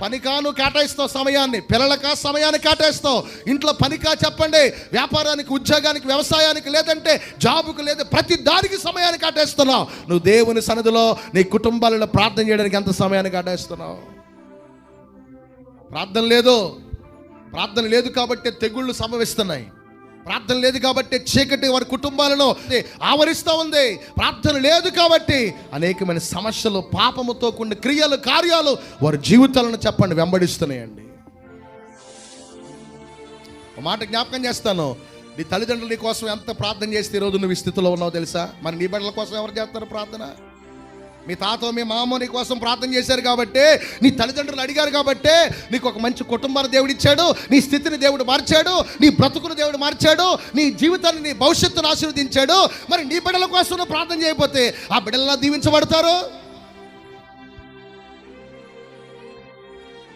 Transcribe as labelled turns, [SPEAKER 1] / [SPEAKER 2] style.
[SPEAKER 1] పనికాను కేటాయిస్తావు సమయాన్ని, పిల్లలకా సమయాన్ని కేటాయిస్తావు, ఇంట్లో పనికా చెప్పండి, వ్యాపారానికి, ఉద్యోగానికి, వ్యవసాయానికి, లేదంటే జాబుకు, లేదా ప్రతి దానికి సమయాన్ని కేటాయిస్తున్నావు. నువ్వు దేవుని సన్నిధిలో నీ కుటుంబాలలో ప్రార్థన చేయడానికి ఎంత సమయాన్ని కేటాయిస్తున్నావు? ప్రార్థన లేదు కాబట్టి తెగుళ్ళు సంభవిస్తున్నాయి. ప్రార్థన లేదు కాబట్టి చీకటి వారి కుటుంబాలను ఆవరిస్తూ ఉంది. ప్రార్థన లేదు కాబట్టి అనేకమైన సమస్యలు, పాపముతో కూడిన క్రియలు, కార్యాలు వారి జీవితాలను చెప్పండి వెంబడిస్తున్నాయండి. ఒక మాట జ్ఞాపకం చేస్తాను, నీ తల్లిదండ్రులు నీ కోసం ఎంత ప్రార్థన చేస్తే ఈరోజు నువ్వు ఈ స్థితిలో ఉన్నావు తెలుసా? మరి నీ బిడ్డల కోసం ఎవరు చేస్తారు ప్రార్థన? మీ తాత, మీ మామ నీ కోసం ప్రార్థన చేశారు కాబట్టి, నీ తల్లిదండ్రులు అడిగారు కాబట్టి నీకు ఒక మంచి కుటుంబాన్ని దేవుడు ఇచ్చాడు, నీ స్థితిని దేవుడు మార్చాడు, నీ బ్రతుకును దేవుడు మార్చాడు, నీ జీవితాన్ని, నీ భవిష్యత్తును ఆశీర్వదించాడు. మరి నీ బిడ్డల కోసం నువ్వు ప్రార్థన చేయకపోతే ఆ బిడ్డలను దీవించబడతారు?